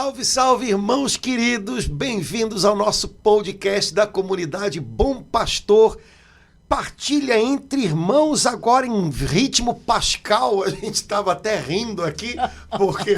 Salve, salve, irmãos queridos, bem-vindos ao nosso podcast da comunidade Bom Pastor. Partilha entre irmãos agora em ritmo pascal. A gente estava até rindo aqui, porque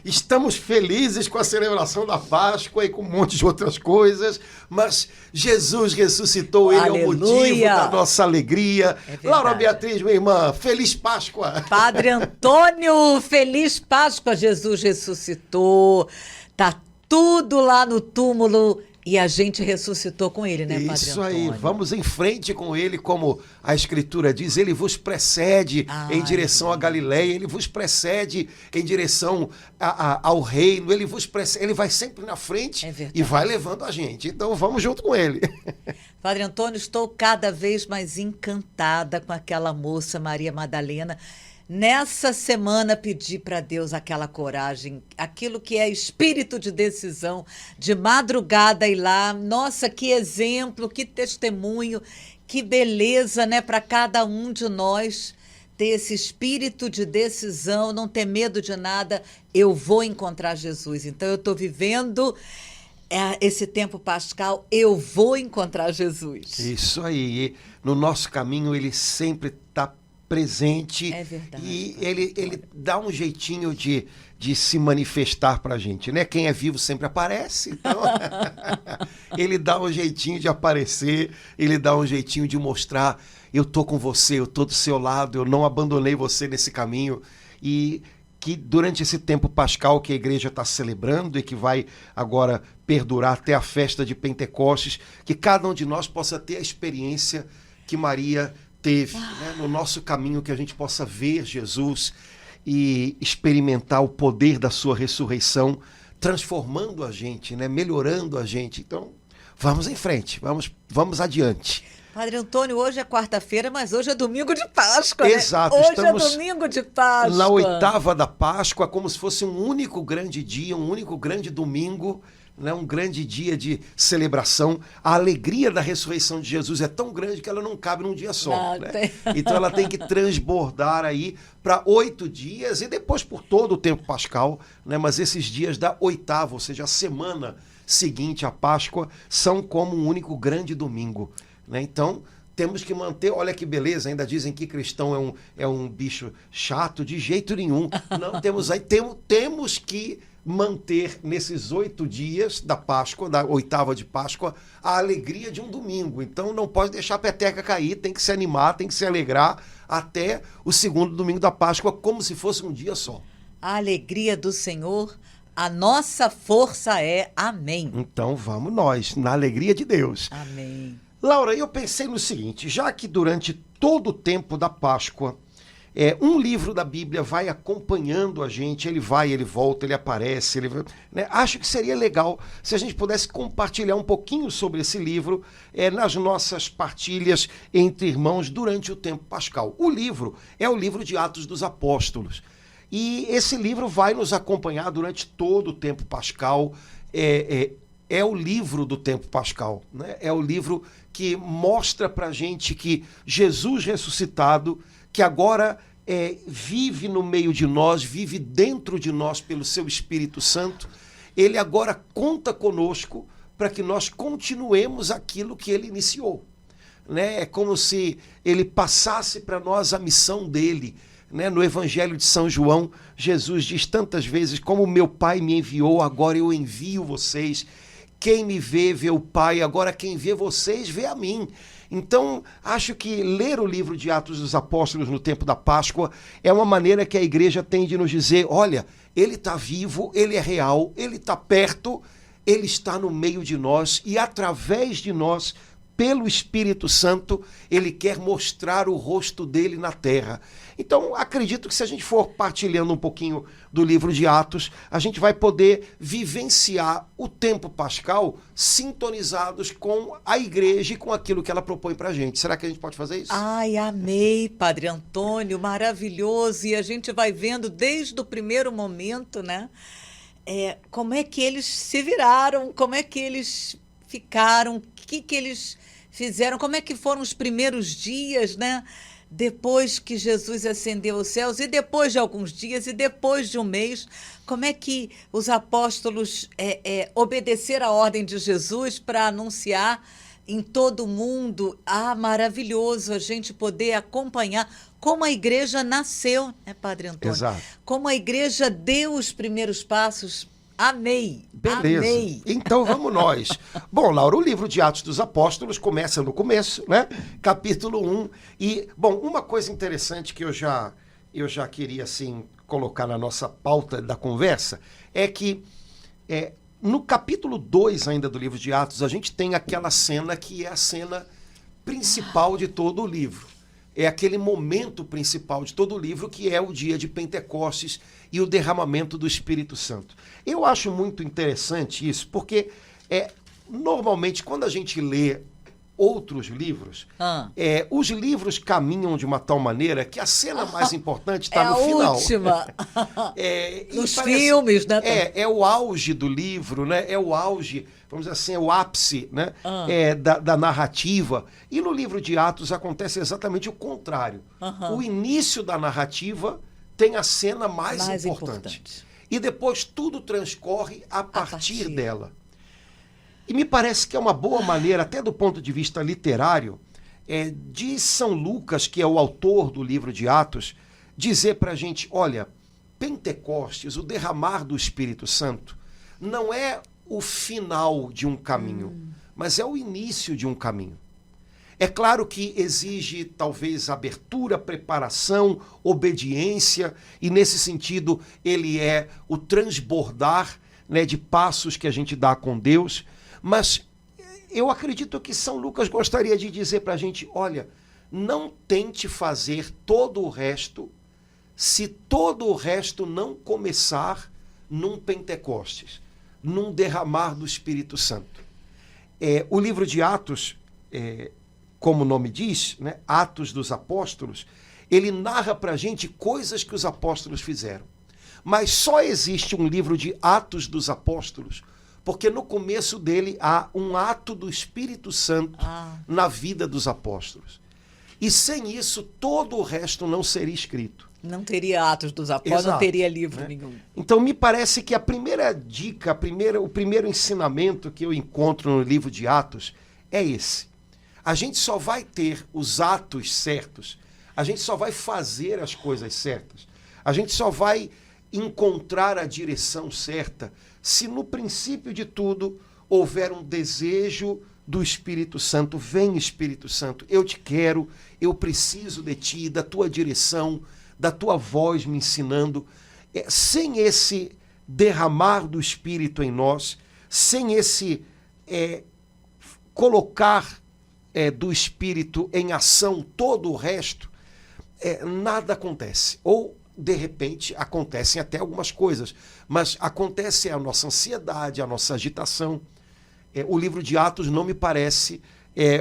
estamos felizes com a celebração da Páscoa e com um monte de outras coisas, mas Jesus ressuscitou, Ele é o motivo da nossa alegria. Laura Beatriz, minha irmã, feliz Páscoa! Padre Antônio, feliz Páscoa, Jesus ressuscitou, tá tudo lá no túmulo. E a gente ressuscitou com ele, né, Padre Antônio? Isso aí, vamos em frente com ele, como a Escritura diz, ele vos precede em direção à Galileia, ele vos precede em direção ao reino, ele vai sempre na frente e vai levando a gente. Então vamos junto com ele. Padre Antônio, estou cada vez mais encantada com aquela moça, Maria Madalena. Nessa semana pedi para Deus aquela coragem, aquilo que é espírito de decisão, de madrugada ir lá. Nossa, que exemplo, que testemunho, que beleza, né, para cada um de nós ter esse espírito de decisão, não ter medo de nada. Eu vou encontrar Jesus. Então eu estou vivendo esse tempo pascal, eu vou encontrar Jesus. Isso aí, no nosso caminho ele sempre está presente, e ele dá um jeitinho de se manifestar para a gente, né? Quem é vivo sempre aparece, então ele dá um jeitinho de aparecer, ele dá um jeitinho de mostrar, eu tô com você, eu tô do seu lado, eu não abandonei você nesse caminho, e que durante esse tempo pascal que a igreja está celebrando e que vai agora perdurar até a festa de Pentecostes, que cada um de nós possa ter a experiência que Maria teve, né, no nosso caminho, que a gente possa ver Jesus e experimentar o poder da sua ressurreição, transformando a gente, né, melhorando a gente. Então, vamos em frente, vamos adiante. Padre Antônio, hoje é quarta-feira, mas hoje é domingo de Páscoa, né? Exato, hoje estamos é domingo de Páscoa. Na oitava da Páscoa, como se fosse um único grande dia, um único grande domingo, né, um grande dia de celebração. A alegria da ressurreição de Jesus é tão grande que ela não cabe num dia só. Né? Então ela tem que transbordar aí para 8 dias e depois por todo o tempo pascal, né? Mas esses dias da oitava, ou seja, a semana seguinte à Páscoa, são como um único grande domingo. Né? Então temos que manter, olha que beleza, ainda dizem que cristão é um bicho chato, de jeito nenhum. Não, temos que manter nesses 8 dias da Páscoa, da oitava de Páscoa, a alegria de um domingo. Então não pode deixar a peteca cair, tem que se animar, tem que se alegrar até o segundo domingo da Páscoa, como se fosse um dia só. A alegria do Senhor, a nossa força é. Amém. Então vamos nós, na alegria de Deus. Amém. Laura, eu pensei no seguinte, já que durante todo o tempo da Páscoa, um livro da Bíblia vai acompanhando a gente, ele vai, ele volta, ele aparece, né? Acho que seria legal se a gente pudesse compartilhar um pouquinho sobre esse livro nas nossas partilhas entre irmãos durante o tempo pascal. O livro é o livro de Atos dos Apóstolos, e esse livro vai nos acompanhar durante todo o tempo pascal. É o livro do tempo pascal, né? É o livro que mostra pra gente que Jesus ressuscitado, que agora vive no meio de nós, vive dentro de nós pelo seu Espírito Santo, ele agora conta conosco para que nós continuemos aquilo que ele iniciou. Né? É como se ele passasse para nós a missão dele. Né? No Evangelho de São João, Jesus diz tantas vezes, como meu Pai me enviou, agora eu envio vocês. Quem me vê o Pai, agora quem vê vocês, vê a mim. Então, acho que ler o livro de Atos dos Apóstolos no tempo da Páscoa é uma maneira que a igreja tem de nos dizer, olha, ele está vivo, ele é real, ele está perto, ele está no meio de nós e através de nós, pelo Espírito Santo, ele quer mostrar o rosto dele na terra. Então, acredito que se a gente for partilhando um pouquinho do livro de Atos, a gente vai poder vivenciar o tempo pascal sintonizados com a igreja e com aquilo que ela propõe para a gente. Será que a gente pode fazer isso? Ai, amei, Padre Antônio, maravilhoso. E a gente vai vendo desde o primeiro momento, né? Como é que eles se viraram, como é que eles ficaram, o que eles fizeram, como é que foram os primeiros dias, né? depois que Jesus ascendeu aos céus, e depois de alguns dias, e depois de um mês, como é que os apóstolos obedeceram a ordem de Jesus para anunciar em todo o mundo? Ah, maravilhoso a gente poder acompanhar como a igreja nasceu, né, Padre Antônio? Exato. Como a igreja deu os primeiros passos. Amei. Beleza. Amei. Então vamos nós. Bom, Laura, o livro de Atos dos Apóstolos começa no começo, né? Capítulo 1. E, bom, uma coisa interessante que eu já queria, assim, colocar na nossa pauta da conversa é que no capítulo 2 ainda do livro de Atos, a gente tem aquela cena que é a cena principal de todo o livro. É aquele momento principal de todo o livro, que é o dia de Pentecostes e o derramamento do Espírito Santo. Eu acho muito interessante isso, porque normalmente quando a gente lê outros livros, os livros caminham de uma tal maneira que a cena mais importante está no final. Última. Nos filmes, né? É o auge do livro, né? É o auge, vamos dizer assim, é o ápice, né? Da narrativa. E no livro de Atos acontece exatamente o contrário. O início da narrativa tem a cena mais importante. E depois tudo transcorre a partir dela. E me parece que é uma boa maneira, até do ponto de vista literário, de São Lucas, que é o autor do livro de Atos, dizer para a gente, olha, Pentecostes, o derramar do Espírito Santo, não é o final de um caminho, mas é o início de um caminho. É claro que exige, talvez, abertura, preparação, obediência, e nesse sentido ele é o transbordar, né, de passos que a gente dá com Deus. Mas eu acredito que São Lucas gostaria de dizer para a gente, olha, não tente fazer todo o resto se todo o resto não começar num Pentecostes, num derramar do Espírito Santo. O livro de Atos, como o nome diz, né, Atos dos Apóstolos, ele narra para a gente coisas que os apóstolos fizeram. Mas só existe um livro de Atos dos Apóstolos porque no começo dele há um ato do Espírito Santo na vida dos apóstolos. E sem isso, todo o resto não seria escrito. Não teria Atos dos Apóstolos, não teria livro nenhum. Então, me parece que a primeira dica, o primeiro ensinamento que eu encontro no livro de Atos é esse. A gente só vai ter os atos certos, a gente só vai fazer as coisas certas, a gente só vai encontrar a direção certa se no princípio de tudo houver um desejo do Espírito Santo. Vem, Espírito Santo, eu te quero, eu preciso de ti, da tua direção, da tua voz me ensinando. Sem esse derramar do Espírito em nós, sem esse colocar do Espírito em ação todo o resto, nada acontece. Ou de repente, acontecem até algumas coisas, mas acontece a nossa ansiedade, a nossa agitação. O livro de Atos não me parece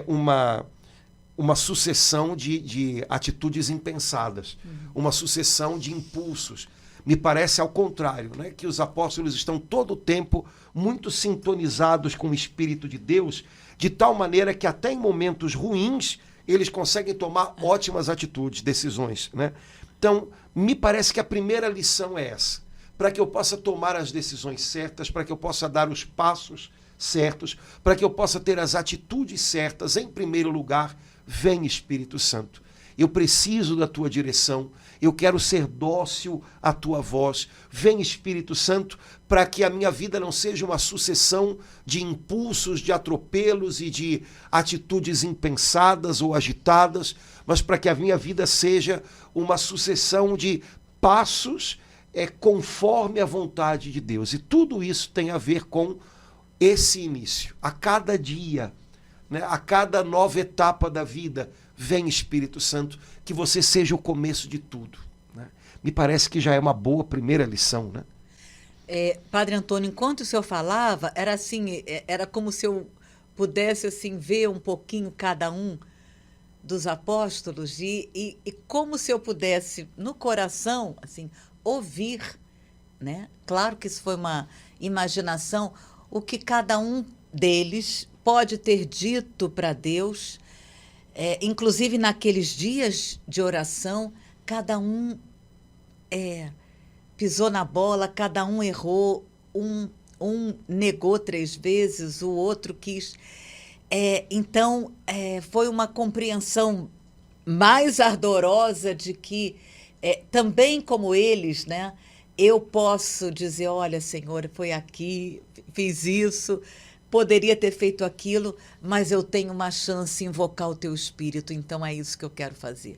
uma sucessão de atitudes impensadas, uma sucessão de impulsos. Me parece ao contrário, né? Que os apóstolos estão todo o tempo muito sintonizados com o Espírito de Deus, de tal maneira que até em momentos ruins eles conseguem tomar ótimas atitudes, decisões, né? Então, me parece que a primeira lição é essa. Para que eu possa tomar as decisões certas, para que eu possa dar os passos certos, para que eu possa ter as atitudes certas, em primeiro lugar, vem Espírito Santo. Eu preciso da tua direção, eu quero ser dócil à tua voz. Vem Espírito Santo, para que a minha vida não seja uma sucessão de impulsos, de atropelos e de atitudes impensadas ou agitadas, mas para que a minha vida seja uma sucessão de passos conforme a vontade de Deus. E tudo isso tem a ver com esse início. A cada dia, né, a cada nova etapa da vida, vem Espírito Santo, que você seja o começo de tudo, né? Me parece que já é uma boa primeira lição, né? Padre Antônio, enquanto o senhor falava, era assim, era como se eu pudesse assim ver um pouquinho cada um dos apóstolos e como se eu pudesse no coração assim ouvir, né? Claro que isso foi uma imaginação, o que cada um deles pode ter dito para Deus Inclusive, naqueles dias de oração, cada um pisou na bola, cada um errou, um negou 3 vezes, o outro quis. Então, foi uma compreensão mais ardorosa de que, também como eles, né, eu posso dizer, olha, Senhor, foi aqui, fiz isso, poderia ter feito aquilo, mas eu tenho uma chance de invocar o teu Espírito, então é isso que eu quero fazer.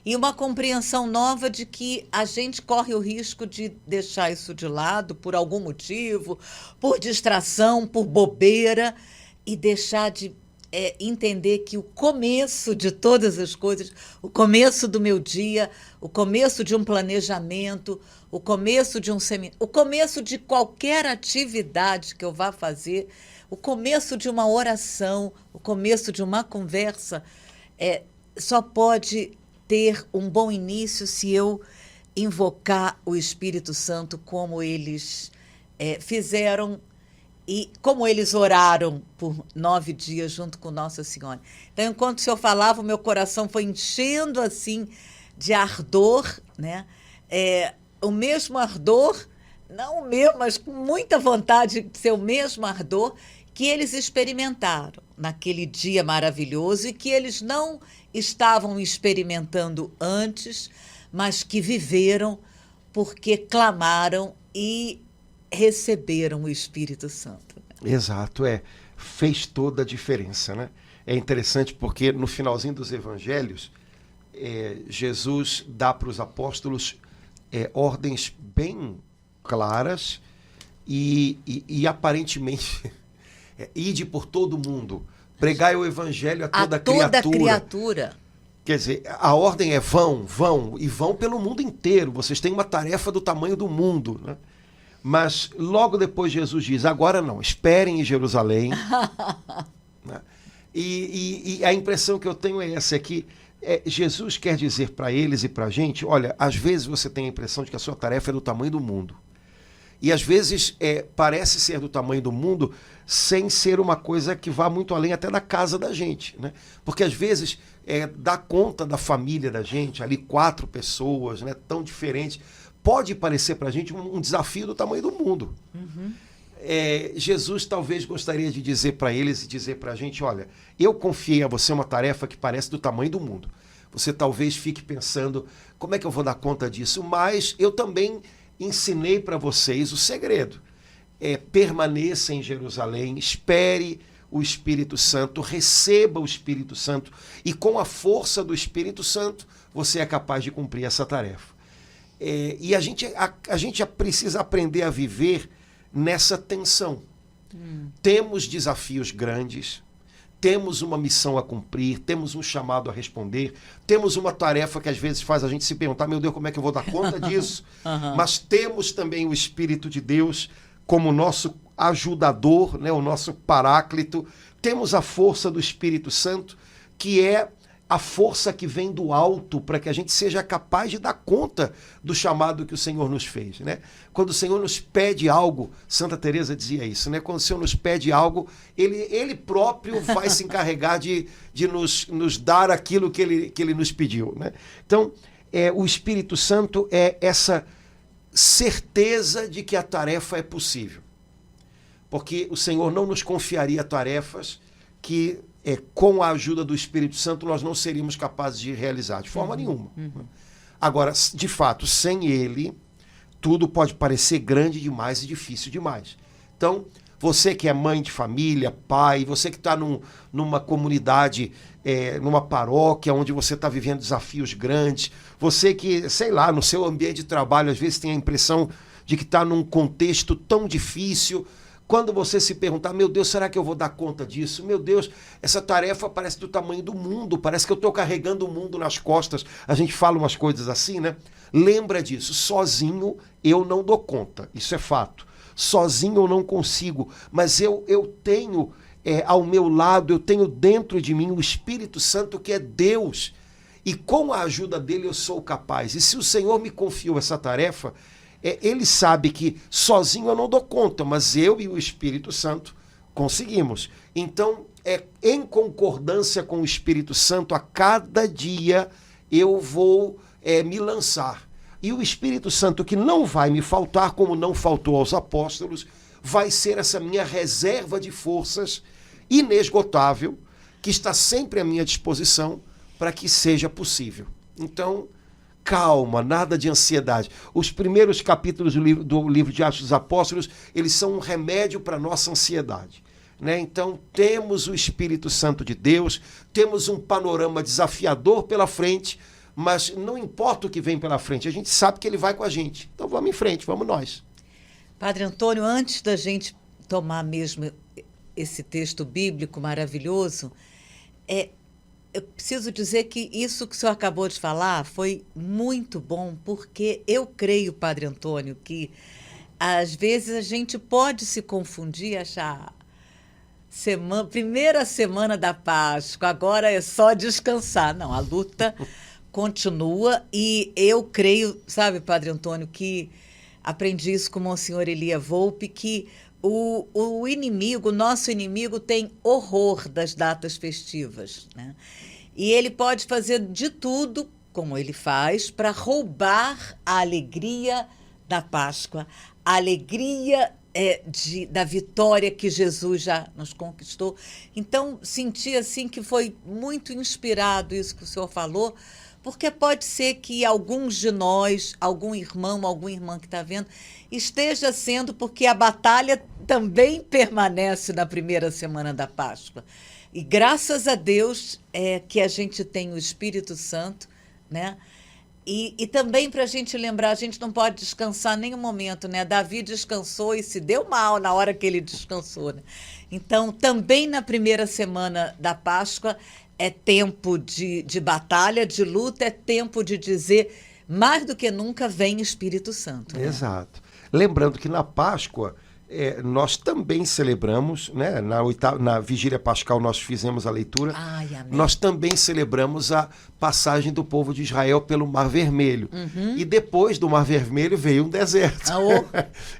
E uma compreensão nova de que a gente corre o risco de deixar isso de lado por algum motivo, por distração, por bobeira, e deixar de entender que o começo de todas as coisas, o começo do meu dia, o começo de um planejamento, o começo de um seminário, o começo de qualquer atividade que eu vá fazer, o começo de uma oração, o começo de uma conversa, só pode ter um bom início se eu invocar o Espírito Santo como eles fizeram e como eles oraram por 9 dias junto com Nossa Senhora. Então, enquanto o senhor falava, o meu coração foi enchendo assim de ardor, né? O mesmo ardor, não o mesmo, mas com muita vontade de ser o mesmo ardor que eles experimentaram naquele dia maravilhoso e que eles não estavam experimentando antes, mas que viveram porque clamaram e receberam o Espírito Santo. Exato, fez toda a diferença, né? É interessante porque no finalzinho dos evangelhos, Jesus dá para os apóstolos ordens bem claras e aparentemente ide por todo mundo, pregai o evangelho a toda criatura. Quer dizer, a ordem é vão pelo mundo inteiro, vocês têm uma tarefa do tamanho do mundo, né? Mas logo depois Jesus diz, agora não, esperem em Jerusalém. Né? E a impressão que eu tenho é essa, que Jesus quer dizer para eles e para a gente, olha, às vezes você tem a impressão de que a sua tarefa é do tamanho do mundo. E às vezes parece ser do tamanho do mundo sem ser uma coisa que vá muito além até da casa da gente. Né? Porque às vezes dá conta da família da gente, ali 4 pessoas, né, tão diferentes, pode parecer para a gente um desafio do tamanho do mundo. Uhum. Jesus talvez gostaria de dizer para eles e dizer para a gente, olha, eu confiei a você uma tarefa que parece do tamanho do mundo. Você talvez fique pensando, como é que eu vou dar conta disso? Mas eu também ensinei para vocês o segredo. Permaneça em Jerusalém, espere o Espírito Santo, receba o Espírito Santo e com a força do Espírito Santo você é capaz de cumprir essa tarefa. E a gente precisa aprender a viver nessa tensão. Temos desafios grandes, temos uma missão a cumprir, temos um chamado a responder, temos uma tarefa que às vezes faz a gente se perguntar, meu Deus, como é que eu vou dar conta disso? Uhum. Mas temos também o Espírito de Deus como nosso ajudador, né, o nosso paráclito. Temos a força do Espírito Santo, que é a força que vem do alto para que a gente seja capaz de dar conta do chamado que o Senhor nos fez, né? Quando o Senhor nos pede algo, Santa Teresa dizia isso, né? Quando o Senhor nos pede algo, ele próprio vai se encarregar de nos dar aquilo que ele nos pediu, né? Então, o Espírito Santo é essa certeza de que a tarefa é possível. Porque o Senhor não nos confiaria tarefas que com a ajuda do Espírito Santo nós não seríamos capazes de realizar, de forma nenhuma. Agora, de fato, sem ele, tudo pode parecer grande demais e difícil demais. Então, você que é mãe de família, pai, você que está numa comunidade, numa paróquia onde você está vivendo desafios grandes, você que, sei lá, no seu ambiente de trabalho, às vezes tem a impressão de que está num contexto tão difícil. Quando você se perguntar, meu Deus, será que eu vou dar conta disso? Meu Deus, essa tarefa parece do tamanho do mundo, parece que eu estou carregando o mundo nas costas. A gente fala umas coisas assim, né? Lembra disso, sozinho eu não dou conta, isso é fato. Sozinho eu não consigo, mas eu tenho ao meu lado, eu tenho dentro de mim o Espírito Santo que é Deus. E com a ajuda dele eu sou capaz. E se o Senhor me confiou essa tarefa, ele sabe que sozinho eu não dou conta, mas eu e o Espírito Santo Conseguimos. Então, em concordância com o Espírito Santo, a cada dia eu vou me lançar. E o Espírito Santo, que não vai me faltar, como não faltou aos apóstolos, vai ser essa minha reserva de forças inesgotável, que está sempre à minha disposição para que seja possível. Então, calma, nada de ansiedade. Os primeiros capítulos do livro de Atos dos Apóstolos, eles são um remédio para a nossa ansiedade. Né? Então, temos o Espírito Santo de Deus, temos um panorama desafiador pela frente, mas não importa o que vem pela frente, a gente sabe que ele vai com a gente. Então, vamos em frente, vamos nós. Padre Antônio, antes da gente tomar mesmo esse texto bíblico maravilhoso, eu preciso dizer que isso que o senhor acabou de falar foi muito bom, porque eu creio, Padre Antônio, que às vezes a gente pode se confundir, achar primeira semana da Páscoa, agora é só descansar. Não, a luta continua e eu creio, sabe, Padre Antônio, que aprendi isso com o Monsenhor Elia Volpe, que o inimigo, o nosso inimigo, tem horror das datas festivas, né? E ele pode fazer de tudo, como ele faz, para roubar a alegria da Páscoa, a alegria da vitória que Jesus já nos conquistou. Então, senti assim que foi muito inspirado isso que o senhor falou, porque pode ser que alguns de nós, algum irmão, alguma irmã que está vendo, esteja sendo porque a batalha também permanece na primeira semana da Páscoa. E graças a Deus que a gente tem o Espírito Santo, né? E também para a gente lembrar, a gente não pode descansar em nenhum momento, né? Davi descansou e se deu mal na hora que ele descansou, né? Então, também na primeira semana da Páscoa é tempo de batalha, de luta, é tempo de dizer, mais do que nunca, vem Espírito Santo. Né? Exato. Lembrando que na Páscoa, nós também celebramos, né? Na Vigília Pascal nós fizemos a leitura, nós também celebramos a passagem do povo de Israel pelo Mar Vermelho. Uhum. E depois do Mar Vermelho veio um deserto.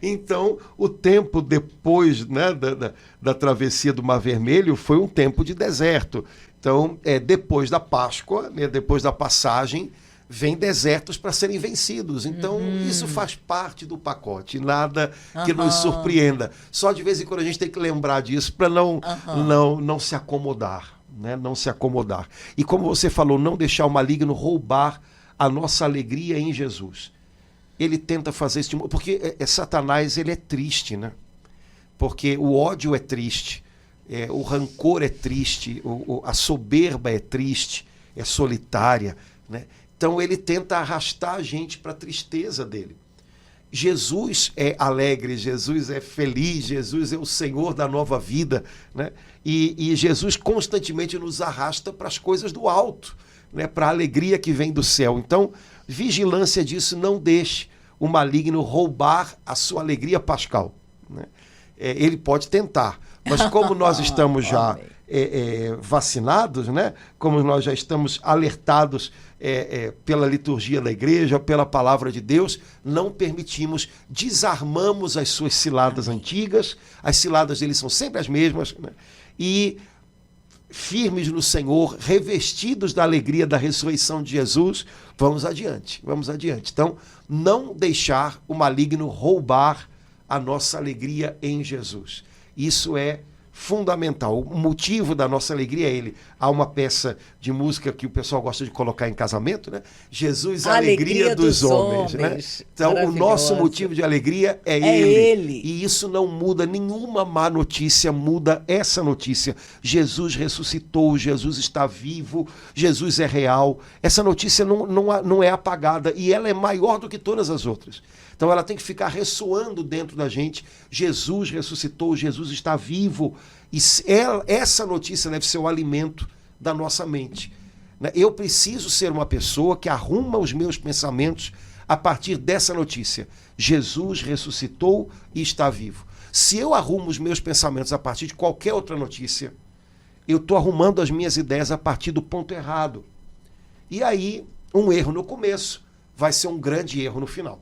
Então, o tempo depois, né, da travessia do Mar Vermelho foi um tempo de deserto. Então, depois da Páscoa, né, depois da passagem, vem desertos para serem vencidos. Então, isso faz parte do pacote. Nada que nos surpreenda. Só de vez em quando a gente tem que lembrar disso para não se acomodar. Né? Não se acomodar. E como você falou, não deixar o maligno roubar a nossa alegria em Jesus. Ele tenta fazer isso, porque Satanás, ele é triste, né? Porque o ódio é triste, o rancor é triste, a soberba é triste, é solitária, né? Então ele tenta arrastar a gente para a tristeza dele. Jesus é alegre, Jesus é feliz, Jesus é o Senhor da nova vida, né? E Jesus constantemente nos arrasta para as coisas do alto, né? Para a alegria que vem do céu. Então, vigilância disso, não deixe o maligno roubar a sua alegria pascal, né? Ele pode tentar, mas como nós estamos já vacinados, né? Como nós já estamos alertados pela liturgia da igreja, pela palavra de Deus, não permitimos, desarmamos as suas ciladas antigas, as ciladas dele são sempre as mesmas, né? E firmes no Senhor, revestidos da alegria da ressurreição de Jesus, vamos adiante, vamos adiante. Então, não deixar o maligno roubar a nossa alegria em Jesus. Isso é fundamental. O motivo da nossa alegria é ele. Há uma peça de música que o pessoal gosta de colocar em casamento, né? Jesus, a alegria dos homens, né? Então, o nosso motivo de alegria é ele. E isso não muda, nenhuma má notícia muda essa notícia. Jesus ressuscitou, Jesus está vivo, Jesus é real. Essa notícia não é apagada e ela é maior do que todas as outras. Então ela tem que ficar ressoando dentro da gente. Jesus ressuscitou, Jesus está vivo. E essa notícia deve ser o alimento da nossa mente. Eu preciso ser uma pessoa que arruma os meus pensamentos a partir dessa notícia. Jesus ressuscitou e está vivo. Se eu arrumo os meus pensamentos a partir de qualquer outra notícia, eu estou arrumando as minhas ideias a partir do ponto errado. E aí, um erro no começo vai ser um grande erro no final.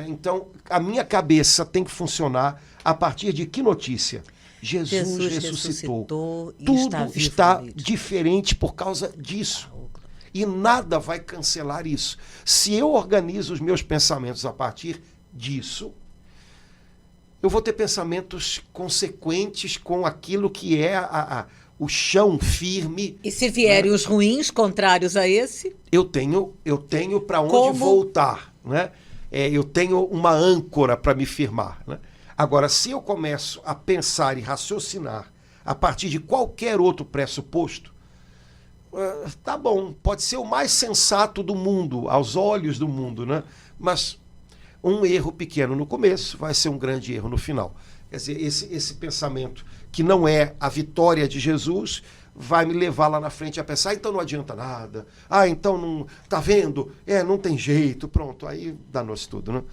Então, a minha cabeça tem que funcionar a partir de que notícia? Jesus ressuscitou. e Tudo está vivo está no meio de diferente por causa disso. E nada vai cancelar isso. Se eu organizo os meus pensamentos a partir disso, eu vou ter pensamentos consequentes com aquilo que é o chão firme. E se vierem, né, os ruins, contrários a esse? Eu tenho para onde Como? voltar, né? Eu tenho uma âncora para me firmar, né? Agora, se eu começo a pensar e raciocinar a partir de qualquer outro pressuposto, tá bom, pode ser o mais sensato do mundo, aos olhos do mundo, né? Mas um erro pequeno no começo vai ser um grande erro no final. Quer dizer, esse pensamento que não é a vitória de Jesus vai me levar lá na frente a pensar, então não adianta nada, então não, tá vendo? Não tem jeito, pronto, aí danou-se tudo, né?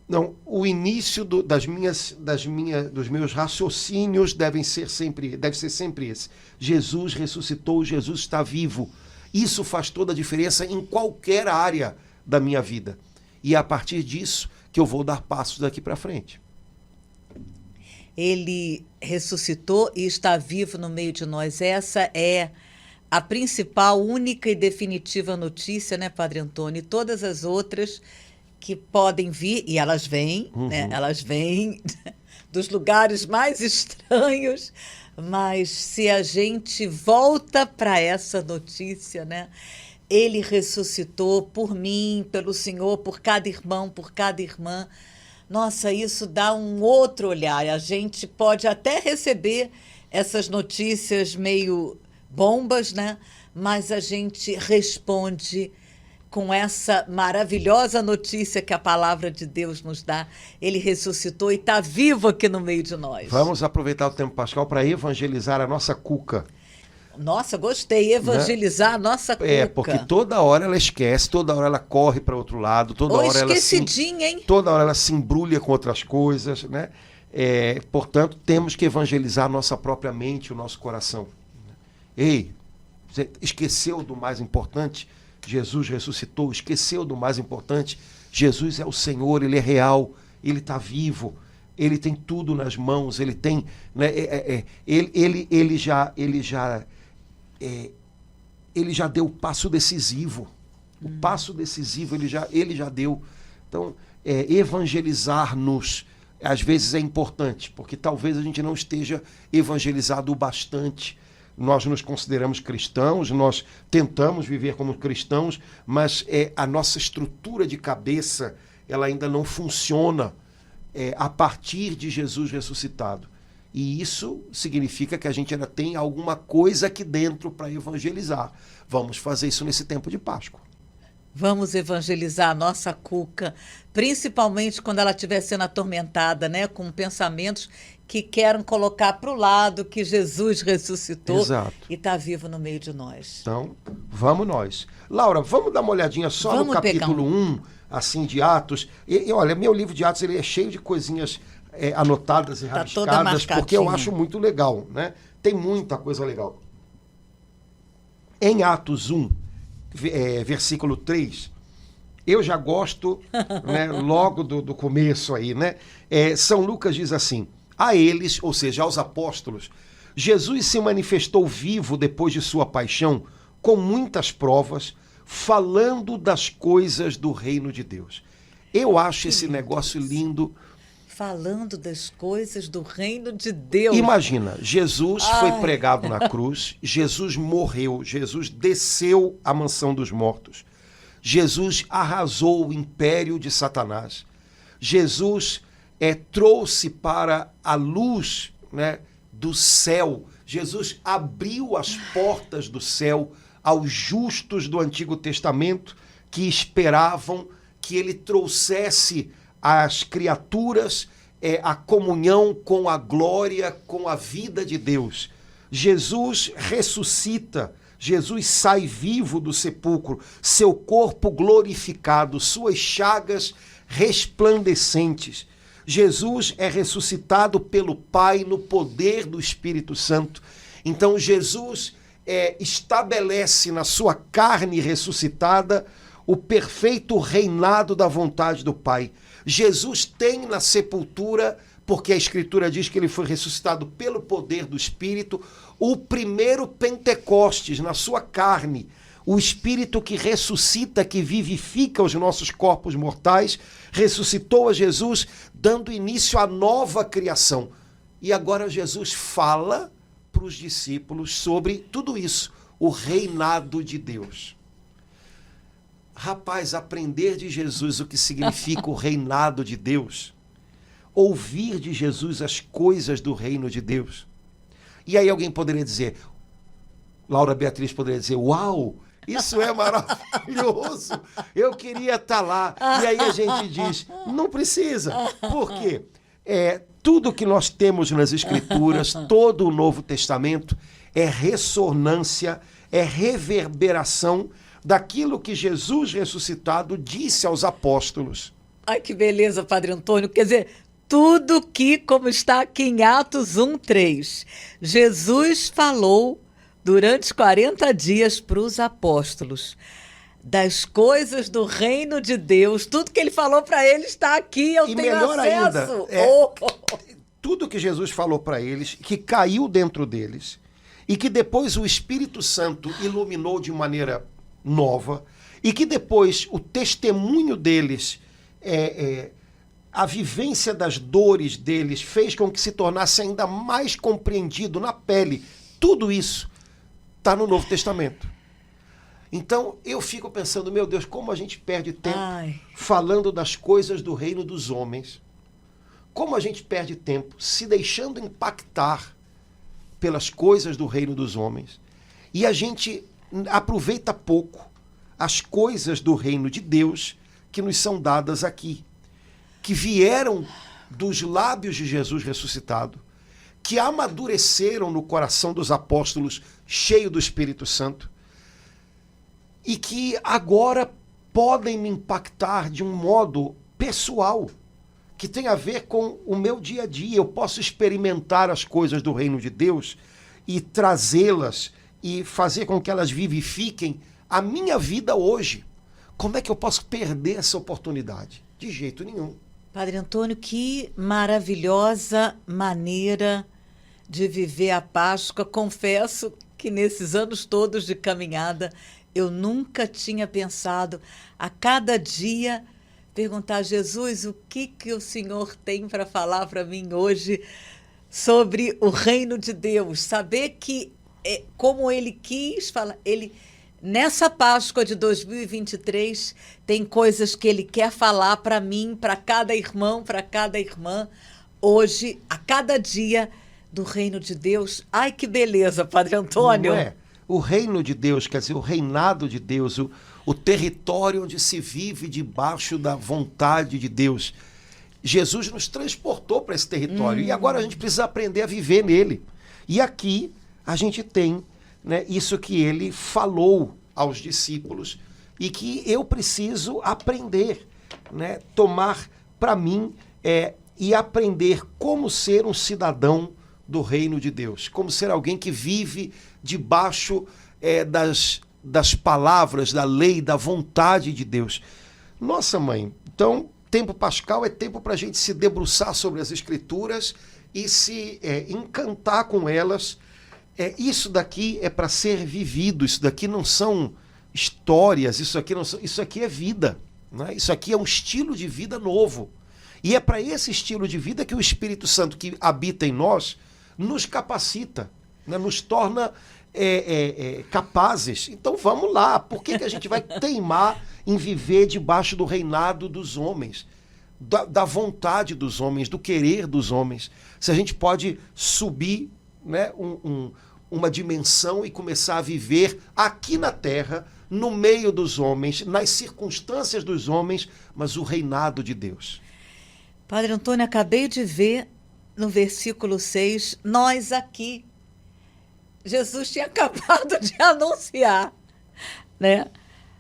Não, o início dos meus raciocínios deve ser sempre esse. Jesus ressuscitou, Jesus está vivo. Isso faz toda a diferença em qualquer área da minha vida. E é a partir disso que eu vou dar passos daqui para frente. Ele ressuscitou e está vivo no meio de nós. Essa é a principal, única e definitiva notícia, né, Padre Antônio? E todas as outras que podem vir, e elas vêm, né? Elas vêm dos lugares mais estranhos, mas se a gente volta para essa notícia, né? Ele ressuscitou por mim, pelo Senhor, por cada irmão, por cada irmã. Nossa, isso dá um outro olhar. A gente pode até receber essas notícias meio bombas, né? Mas a gente responde com essa maravilhosa notícia que a palavra de Deus nos dá. Ele ressuscitou e está vivo aqui no meio de nós. Vamos aproveitar o tempo pascal para evangelizar a nossa cuca. Nossa, gostei. Evangelizar, né? A nossa cuca. Porque toda hora ela esquece, toda hora ela corre para outro lado, toda hora esquecidinha, hein? Toda hora ela se embrulha com outras coisas, né? Portanto, temos que evangelizar a nossa própria mente, o nosso coração. Ei, você esqueceu do mais importante? Jesus ressuscitou, esqueceu do mais importante? Jesus é o Senhor, Ele é real, Ele está vivo, Ele tem tudo nas mãos, Ele tem, né, ele já deu o passo decisivo. O passo decisivo ele já deu. Então, evangelizar-nos às vezes é importante, porque talvez a gente não esteja evangelizado o bastante. Nós nos consideramos cristãos, nós tentamos viver como cristãos, mas a nossa estrutura de cabeça ela ainda não funciona a partir de Jesus ressuscitado. E isso significa que a gente ainda tem alguma coisa aqui dentro para evangelizar. Vamos fazer isso nesse tempo de Páscoa. Vamos evangelizar a nossa cuca, principalmente quando ela estiver sendo atormentada, né, com pensamentos que querem colocar para o lado que Jesus ressuscitou. Exato. E está vivo no meio de nós. Então, vamos nós. Laura, vamos dar uma olhadinha só no capítulo 1, assim, de Atos. E olha, meu livro de Atos ele é cheio de coisinhas anotadas e rabiscadas, porque eu acho muito legal, né? Tem muita coisa legal. Em Atos 1, versículo 3, eu já gosto, né, logo do começo aí, né? São Lucas diz assim: a eles, ou seja, aos apóstolos, Jesus se manifestou vivo depois de sua paixão, com muitas provas, falando das coisas do reino de Deus. Eu acho esse negócio lindo. Falando das coisas do reino de Deus. Imagina, Jesus foi pregado na cruz, Jesus morreu, Jesus desceu à mansão dos mortos, Jesus arrasou o império de Satanás, Jesus trouxe para a luz, né, do céu, Jesus abriu as portas do céu aos justos do Antigo Testamento que esperavam que ele trouxesse às criaturas a comunhão com a glória, com a vida de Deus. Jesus ressuscita, Jesus sai vivo do sepulcro, seu corpo glorificado, suas chagas resplandecentes. Jesus é ressuscitado pelo Pai no poder do Espírito Santo. Então Jesus estabelece na sua carne ressuscitada o perfeito reinado da vontade do Pai. Jesus tem na sepultura porque a Escritura diz que ele foi ressuscitado pelo poder do Espírito, o primeiro Pentecostes na sua carne, o Espírito que ressuscita, que vivifica os nossos corpos mortais, ressuscitou a Jesus, dando início à nova criação. E agora Jesus fala para os discípulos sobre tudo isso, o reinado de Deus. Rapaz, aprender de Jesus o que significa o reinado de Deus, ouvir de Jesus as coisas do reino de Deus. E aí alguém poderia dizer, Laura Beatriz poderia dizer, uau, isso é maravilhoso, eu queria estar lá. E aí a gente diz, não precisa. Por quê? Tudo que nós temos nas Escrituras, todo o Novo Testamento, é ressonância, é reverberação daquilo que Jesus ressuscitado disse aos apóstolos. Ai, que beleza, Padre Antônio. Quer dizer, tudo que, como está aqui em Atos 1:3, Jesus falou durante 40 dias para os apóstolos das coisas do reino de Deus. Tudo que ele falou para eles está aqui, eu tenho melhor acesso. Ainda, tudo que Jesus falou para eles, que caiu dentro deles, e que depois o Espírito Santo iluminou de maneira nova, e que depois o testemunho deles, a vivência das dores deles, fez com que se tornasse ainda mais compreendido na pele. Tudo isso está no Novo Testamento. Então, eu fico pensando, meu Deus, como a gente perde tempo falando das coisas do reino dos homens. Como a gente perde tempo se deixando impactar pelas coisas do reino dos homens. E a gente aproveita pouco as coisas do reino de Deus que nos são dadas aqui. Que vieram dos lábios de Jesus ressuscitado, que amadureceram no coração dos apóstolos cheio do Espírito Santo, e que agora podem me impactar de um modo pessoal, que tem a ver com o meu dia a dia. Eu posso experimentar as coisas do reino de Deus e trazê-las e fazer com que elas vivifiquem a minha vida hoje. Como é que eu posso perder essa oportunidade? De jeito nenhum. Padre Antônio, que maravilhosa maneira de viver a Páscoa. Confesso que nesses anos todos de caminhada, eu nunca tinha pensado a cada dia perguntar a Jesus o que o Senhor tem para falar para mim hoje sobre o reino de Deus. Saber que, como Ele quis falar, nessa Páscoa de 2023, tem coisas que Ele quer falar para mim, para cada irmão, para cada irmã, hoje, a cada dia do reino de Deus. Ai, que beleza, Padre Antônio! Não é? O reino de Deus, quer dizer, o reinado de Deus, o território onde se vive debaixo da vontade de Deus. Jesus nos transportou para esse território e agora a gente precisa aprender a viver nele. E aqui a gente tem, né, isso que ele falou aos discípulos e que eu preciso aprender, né, tomar para mim e aprender como ser um cidadão do reino de Deus, como ser alguém que vive debaixo das palavras, da lei, da vontade de Deus. Nossa, mãe, então tempo pascal é tempo para a gente se debruçar sobre as Escrituras e se encantar com elas. Isso daqui é para ser vivido, isso daqui não são histórias, isso aqui é vida, né? Isso aqui é um estilo de vida novo. E é para esse estilo de vida que o Espírito Santo que habita em nós nos capacita, né? Nos torna capazes. Então vamos lá, por que a gente vai teimar em viver debaixo do reinado dos homens, da vontade dos homens, do querer dos homens, se a gente pode subir, né, uma dimensão e começar a viver aqui na terra, no meio dos homens, nas circunstâncias dos homens, mas o reinado de Deus. Padre Antônio, acabei de ver no versículo 6, nós aqui. Jesus tinha acabado de anunciar, né,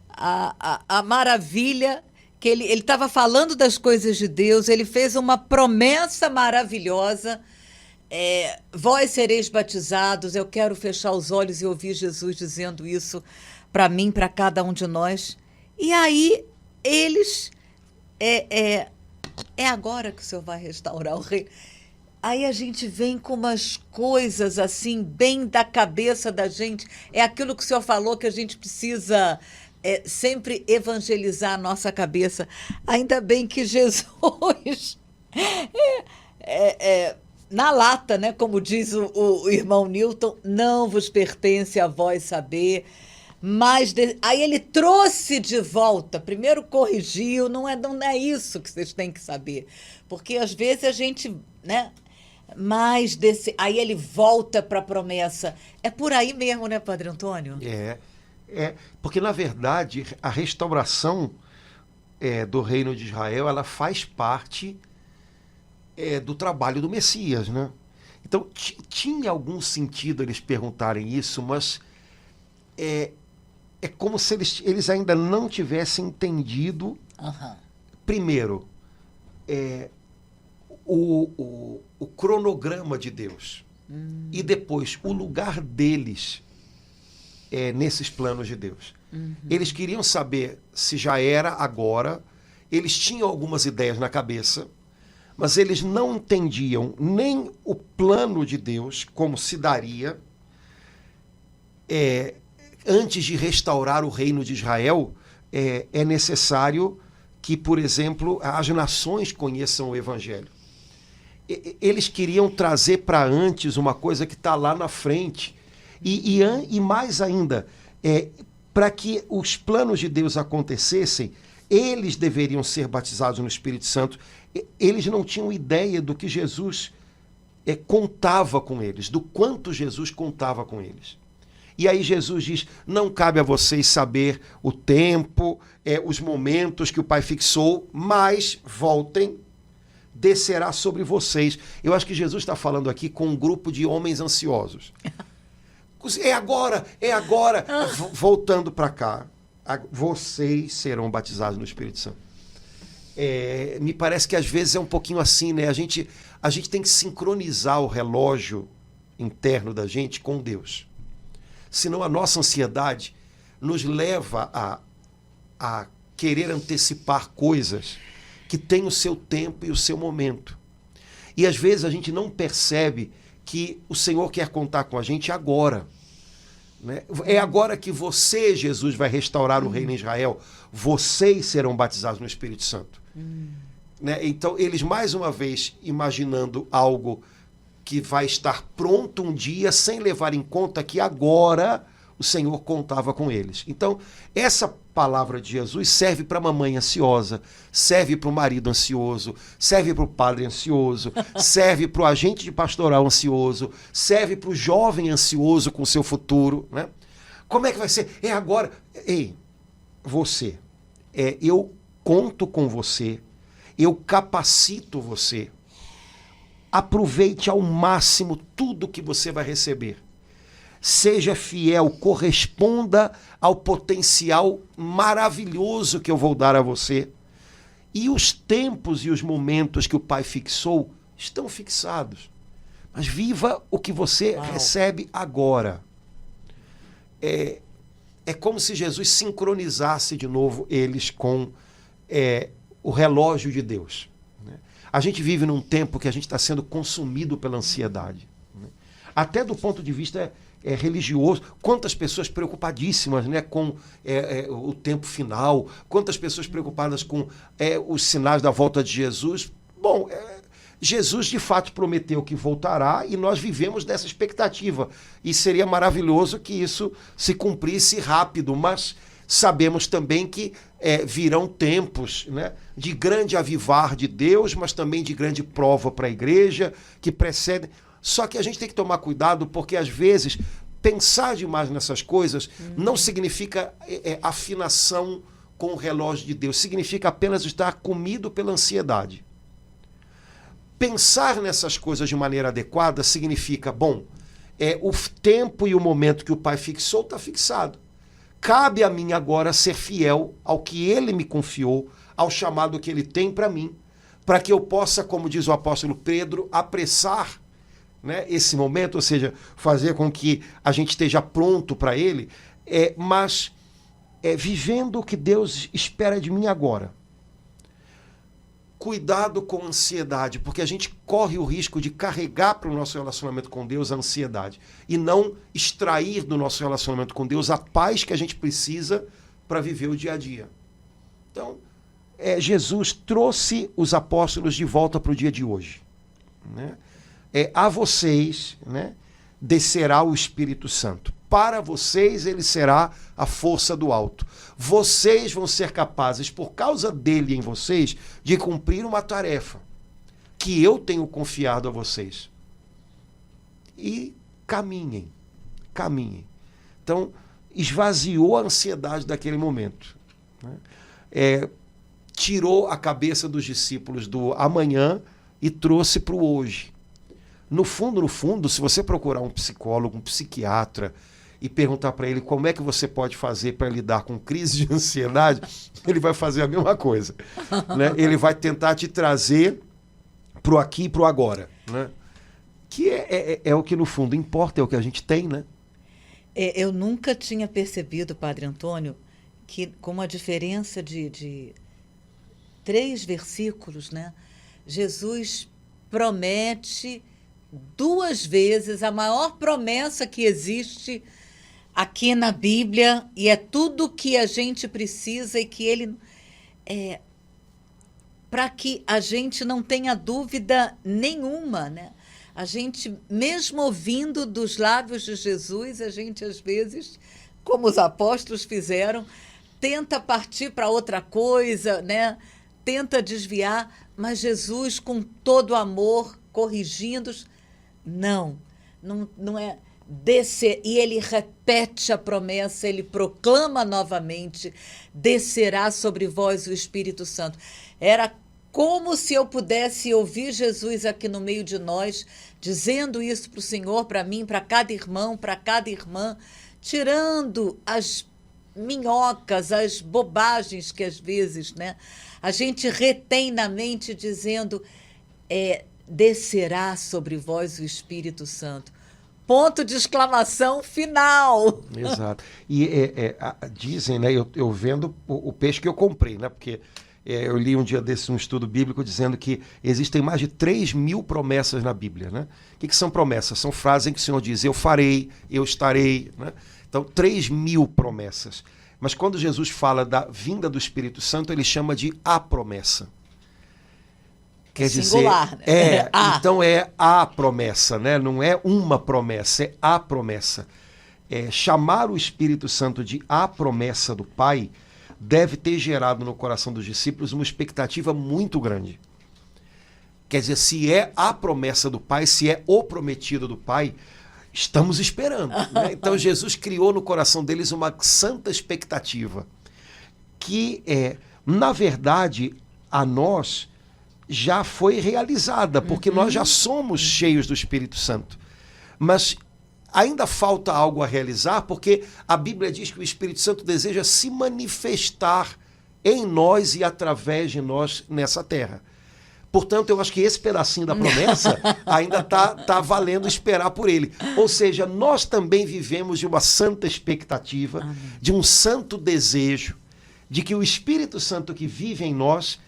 a maravilha, que ele estava falando das coisas de Deus, ele fez uma promessa maravilhosa. Vós sereis batizados. Eu quero fechar os olhos e ouvir Jesus dizendo isso para mim, para cada um de nós. E aí eles é agora que o Senhor vai restaurar o reino. aí a gente vem com umas coisas assim, bem da cabeça da gente. É aquilo que o senhor falou que a gente precisa sempre evangelizar a nossa cabeça. Ainda bem que Jesus, na lata, né, como diz o irmão Newton, não vos pertence a vós saber. Mas aí ele trouxe de volta, primeiro corrigiu, não é isso que vocês têm que saber. Porque às vezes a gente, né? Aí ele volta para a promessa. É por aí mesmo, né, Padre Antônio? Porque na verdade a restauração do reino de Israel, ela faz parte do trabalho do Messias, né? Então tinha algum sentido eles perguntarem isso, mas é como se eles ainda não tivessem entendido, primeiro, o cronograma de Deus e depois o lugar deles nesses planos de Deus. Eles queriam saber se já era agora, eles tinham algumas ideias na cabeça, mas eles não entendiam nem o plano de Deus, como se daria, antes de restaurar o reino de Israel, é necessário que, por exemplo, as nações conheçam o Evangelho. Eles queriam trazer para antes uma coisa que está lá na frente. E mais ainda, para que os planos de Deus acontecessem, eles deveriam ser batizados no Espírito Santo. Eles não tinham ideia do que Jesus contava com eles, do quanto Jesus contava com eles. E aí Jesus diz, não cabe a vocês saber o tempo, os momentos que o Pai fixou, mas voltem, descerá sobre vocês. Eu acho que Jesus está falando aqui com um grupo de homens ansiosos. É agora. Voltando para cá, vocês serão batizados no Espírito Santo. Me parece que às vezes é um pouquinho assim, né? A gente tem que sincronizar o relógio interno da gente com Deus. Senão a nossa ansiedade nos leva a querer antecipar coisas que têm o seu tempo e o seu momento. E às vezes a gente não percebe que o Senhor quer contar com a gente agora. Né? É agora que você, Jesus, vai restaurar o reino em Israel. Vocês serão batizados no Espírito Santo. Né? Então, eles mais uma vez imaginando algo que vai estar pronto um dia, sem levar em conta que agora o Senhor contava com eles. Então, essa palavra de Jesus serve para a mamãe ansiosa, serve para o marido ansioso, serve para o padre ansioso, serve para o agente de pastoral ansioso, serve para o jovem ansioso com o seu futuro. Né? Como é que vai ser? É agora. Ei, você. Eu conto com você, eu capacito você. Aproveite ao máximo tudo que você vai receber. Seja fiel, corresponda ao potencial maravilhoso que eu vou dar a você. E os tempos e os momentos que o Pai fixou estão fixados. Mas viva o que você recebe agora. É como se Jesus sincronizasse de novo eles com o relógio de Deus. A gente vive num tempo que a gente está sendo consumido pela ansiedade. Né? Até do ponto de vista religioso, quantas pessoas preocupadíssimas, né, com o tempo final, quantas pessoas preocupadas com os sinais da volta de Jesus. Bom, Jesus de fato prometeu que voltará e nós vivemos dessa expectativa. E seria maravilhoso que isso se cumprisse rápido, mas sabemos também que virão tempos, né, de grande avivar de Deus, mas também de grande prova para a igreja, que precedem. Só que a gente tem que tomar cuidado, porque às vezes pensar demais nessas coisas não significa afinação com o relógio de Deus, significa apenas estar comido pela ansiedade. Pensar nessas coisas de maneira adequada significa, bom, o tempo e o momento que o Pai fixou está fixado. Cabe a mim agora ser fiel ao que Ele me confiou, ao chamado que Ele tem para mim, para que eu possa, como diz o apóstolo Pedro, apressar, né, esse momento, ou seja, fazer com que a gente esteja pronto para Ele, mas vivendo o que Deus espera de mim agora. cuidado com a ansiedade, porque a gente corre o risco de carregar para o nosso relacionamento com Deus a ansiedade e não extrair do nosso relacionamento com Deus a paz que a gente precisa para viver o dia a dia. Então, Jesus trouxe os apóstolos de volta para o dia de hoje. Né? A vocês, né, descerá o Espírito Santo. Para vocês ele será a força do alto. Vocês vão ser capazes, por causa dele em vocês, de cumprir uma tarefa que eu tenho confiado a vocês. E caminhem. Então, esvaziou a ansiedade daquele momento. Né? Tirou a cabeça dos discípulos do amanhã e trouxe para o hoje. No fundo, se você procurar um psicólogo, um psiquiatra, e perguntar para ele como é que você pode fazer para lidar com crise de ansiedade, ele vai fazer a mesma coisa. Né? Ele vai tentar te trazer para o aqui e para o agora. Né? Que é o que, no fundo, importa, é o que a gente tem. Né? Eu nunca tinha percebido, Padre Antônio, que com uma diferença de 3 versículos, né, Jesus promete 2 vezes a maior promessa que existe aqui na Bíblia, e é tudo que a gente precisa e que ele para que a gente não tenha dúvida nenhuma, né? A gente, mesmo ouvindo dos lábios de Jesus, a gente às vezes, como os apóstolos fizeram, tenta partir para outra coisa, né? Tenta desviar, mas Jesus, com todo amor, corrigindo-os, não é descer. E ele repete a promessa, ele proclama novamente: descerá sobre vós o Espírito Santo. Era como se eu pudesse ouvir Jesus aqui no meio de nós, dizendo isso para o Senhor, para mim, para cada irmão, para cada irmã, tirando as minhocas, as bobagens que às vezes, né, a gente retém na mente, dizendo: descerá sobre vós o Espírito Santo. Ponto de exclamação final. Exato. E dizem, né, eu vendo o peixe que eu comprei, né, porque eu li um dia desse um estudo bíblico dizendo que existem mais de 3.000 promessas na Bíblia. Né? O que são promessas? São frases em que o Senhor diz: eu farei, eu estarei. Né? Então, 3.000 promessas. Mas quando Jesus fala da vinda do Espírito Santo, ele chama de a promessa. Quer singular, dizer, né? Então é a promessa, né? Não é uma promessa, é a promessa. Chamar o Espírito Santo de a promessa do Pai deve ter gerado no coração dos discípulos uma expectativa muito grande. Quer dizer, se é a promessa do Pai, se é o prometido do Pai, estamos esperando. Né? Então Jesus criou no coração deles uma santa expectativa que, na verdade, a nós já foi realizada, porque nós já somos cheios do Espírito Santo. Mas ainda falta algo a realizar, porque a Bíblia diz que o Espírito Santo deseja se manifestar em nós e através de nós nessa terra. Portanto, eu acho que esse pedacinho da promessa ainda tá valendo esperar por ele. Ou seja, nós também vivemos de uma santa expectativa, amém, de um santo desejo, de que o Espírito Santo que vive em nós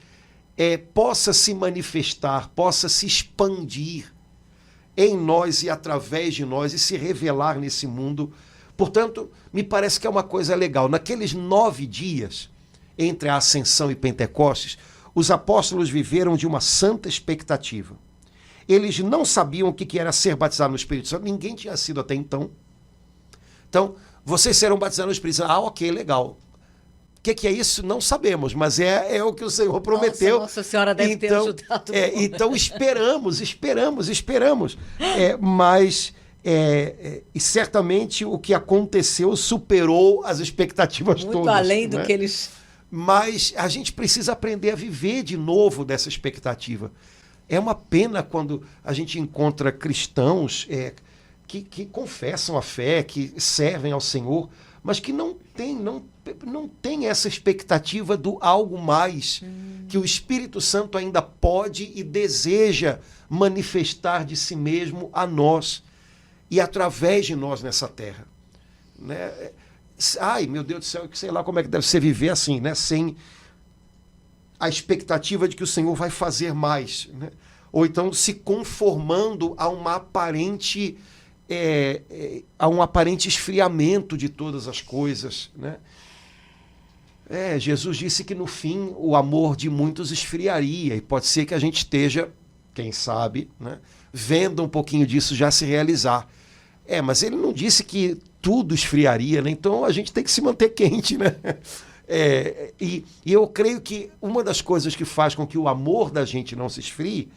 possa se manifestar, possa se expandir em nós e através de nós e se revelar nesse mundo. Portanto, me parece que é uma coisa legal. Naqueles 9 dias, entre a Ascensão e Pentecostes, os apóstolos viveram de uma santa expectativa. Eles não sabiam o que era ser batizado no Espírito Santo, ninguém tinha sido até então. Então, vocês serão batizados no Espírito Santo. Ok, legal. O que é isso? Não sabemos, mas é o que o Senhor prometeu. Nossa Senhora deve ter ajudado. Então esperamos. Mas e certamente o que aconteceu superou as expectativas muito todas. Muito além do né? que eles... Mas a gente precisa aprender a viver de novo dessa expectativa. É uma pena quando a gente encontra cristãos que confessam a fé, que servem ao Senhor, mas que não tem essa expectativa do algo mais que o Espírito Santo ainda pode e deseja manifestar de si mesmo a nós e através de nós nessa terra. Né? Ai, meu Deus do céu, sei lá como é que deve ser viver assim, né? Sem a expectativa de que o Senhor vai fazer mais, né? Ou então se conformando a uma aparente a um aparente esfriamento de todas as coisas, né? Jesus disse que no fim o amor de muitos esfriaria, e pode ser que a gente esteja, quem sabe, né, vendo um pouquinho disso já se realizar. Mas ele não disse que tudo esfriaria, né? Então a gente tem que se manter quente, né? E eu creio que uma das coisas que faz com que o amor da gente não se esfrie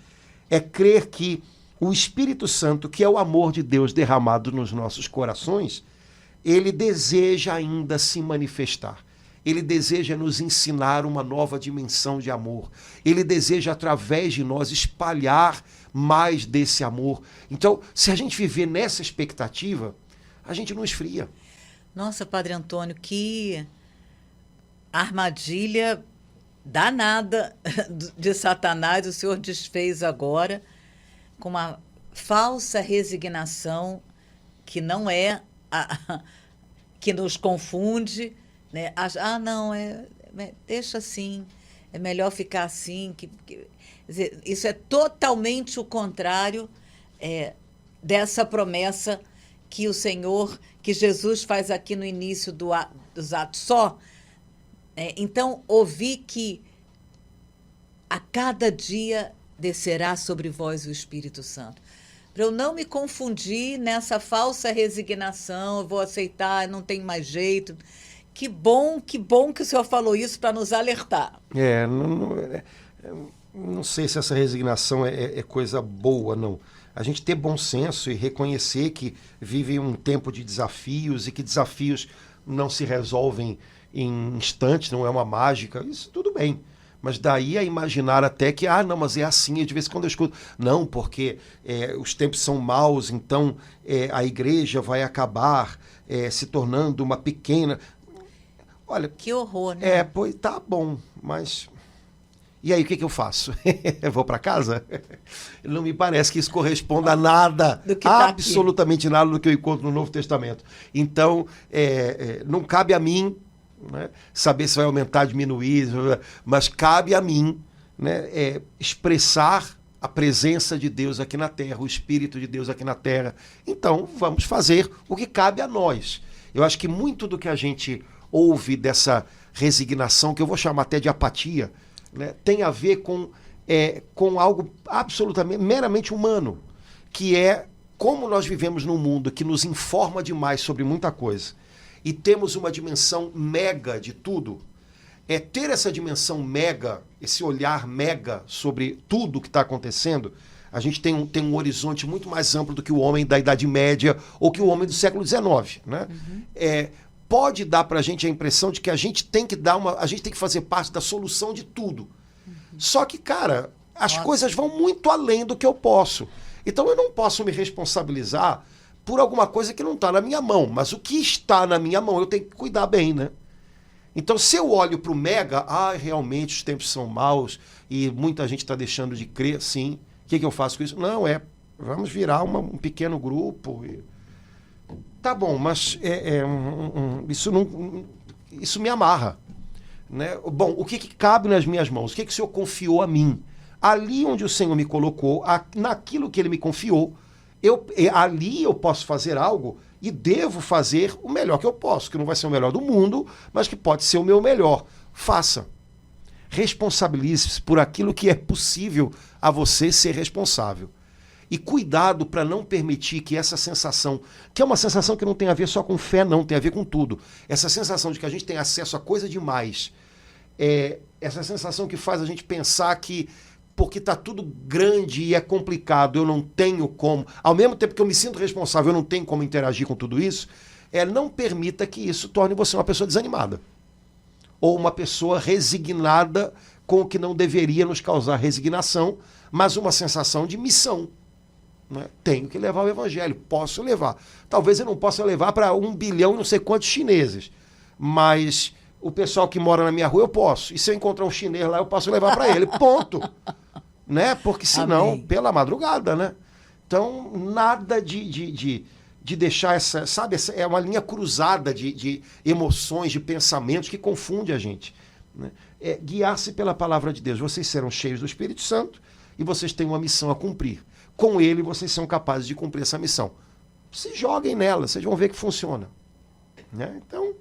é crer que o Espírito Santo, que é o amor de Deus derramado nos nossos corações, ele deseja ainda se manifestar. Ele deseja nos ensinar uma nova dimensão de amor. Ele deseja, através de nós, espalhar mais desse amor. Então, se a gente viver nessa expectativa, a gente não esfria. Nossa, Padre Antônio, que armadilha danada de Satanás o senhor desfez agora com uma falsa resignação que não é que nos confunde, né? Não, deixa assim, é melhor ficar assim. Quer dizer, isso é totalmente o contrário dessa promessa que o Senhor, que Jesus faz aqui no início dos Atos só. Então, ouvi que a cada dia descerá sobre vós o Espírito Santo. Para eu não me confundir nessa falsa resignação, eu vou aceitar, não tem mais jeito. Que bom que o senhor falou isso para nos alertar. Não sei se essa resignação é coisa boa, não. A gente ter bom senso e reconhecer que vive um tempo de desafios e que desafios não se resolvem em instantes, não é uma mágica, isso tudo bem. Mas daí a imaginar até que, não, mas é assim, e de vez em quando eu escuto, não, porque os tempos são maus, então a igreja vai acabar se tornando uma pequena... Olha, que horror, né? Pois tá bom, mas... E aí, o que eu faço? Eu vou para casa? Não me parece que isso corresponda a nada, absolutamente nada do que eu encontro no Novo Testamento. Então, não cabe a mim, né, saber se vai aumentar, diminuir, mas cabe a mim, né, expressar a presença de Deus aqui na Terra, o Espírito de Deus aqui na Terra. Então, vamos fazer o que cabe a nós. Eu acho que muito do que a gente ouve dessa resignação, que eu vou chamar até de apatia, né, tem a ver com algo absolutamente, meramente humano, que é como nós vivemos num mundo que nos informa demais sobre muita coisa e temos uma dimensão mega de tudo. Ter essa dimensão mega, esse olhar mega sobre tudo que está acontecendo, a gente tem um horizonte muito mais amplo do que o homem da Idade Média ou que o homem do século XIX, né? Pode dar para a gente a impressão de que a gente tem que fazer parte da solução de tudo. Só que, cara, as coisas vão muito além do que eu posso. Então eu não posso me responsabilizar por alguma coisa que não está na minha mão. Mas o que está na minha mão eu tenho que cuidar bem, né? Então, se eu olho para o mega, realmente os tempos são maus e muita gente está deixando de crer, sim. O que eu faço com isso? Não, vamos virar um pequeno grupo. Tá bom, mas isso me amarra, né? Bom, o que cabe nas minhas mãos? O que o Senhor confiou a mim? Ali onde o Senhor me colocou, naquilo que Ele me confiou, ali eu posso fazer algo e devo fazer o melhor que eu posso, que não vai ser o melhor do mundo, mas que pode ser o meu melhor. Faça. Responsabilize-se por aquilo que é possível a você ser responsável. E cuidado para não permitir que essa sensação, que é uma sensação que não tem a ver só com fé, não, tem a ver com tudo. Essa sensação de que a gente tem acesso a coisa demais, essa sensação que faz a gente pensar que, porque está tudo grande e é complicado, eu não tenho como, ao mesmo tempo que eu me sinto responsável, eu não tenho como interagir com tudo isso, não permita que isso torne você uma pessoa desanimada. Ou uma pessoa resignada com o que não deveria nos causar resignação, mas uma sensação de missão. Né? Tenho que levar o evangelho, posso levar. Talvez eu não possa levar para 1 bilhão e não sei quantos chineses, mas o pessoal que mora na minha rua eu posso. E se eu encontrar um chinês lá, eu posso levar para ele. Ponto. Né? Porque senão, Amém. Pela madrugada, né? Então, nada de deixar essa... Sabe, é uma linha cruzada de emoções, de pensamentos que confunde a gente. né? É guiar-se pela palavra de Deus. Vocês serão cheios do Espírito Santo e vocês têm uma missão a cumprir. Com ele, vocês são capazes de cumprir essa missão. Se joguem nela, vocês vão ver que funciona. Né? Então,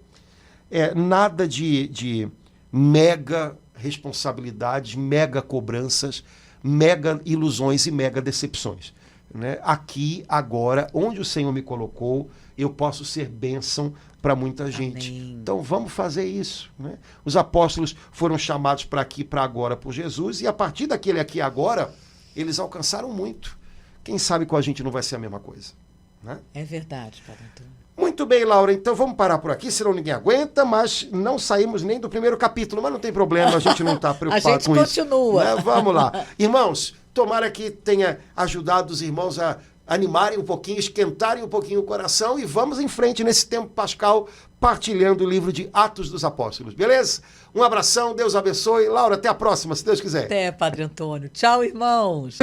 nada de mega responsabilidades, mega cobranças, mega ilusões e mega decepções. Né? Aqui, agora, onde o Senhor me colocou, eu posso ser bênção para muita gente. Amém. Então vamos fazer isso. Né? Os apóstolos foram chamados para aqui, para agora, por Jesus, e a partir daquele aqui e agora, eles alcançaram muito. Quem sabe com a gente não vai ser a mesma coisa. Né? É verdade, Padre Antônio. Muito bem, Laura, então vamos parar por aqui, senão ninguém aguenta, mas não saímos nem do primeiro capítulo, mas não tem problema, a gente não está preocupado com isso. A gente continua. Né? Vamos lá. Irmãos, tomara que tenha ajudado os irmãos a animarem um pouquinho, esquentarem um pouquinho o coração e vamos em frente nesse tempo pascal, partilhando o livro de Atos dos Apóstolos, beleza? Um abração, Deus abençoe. Laura, até a próxima, se Deus quiser. Até, Padre Antônio. Tchau, irmãos.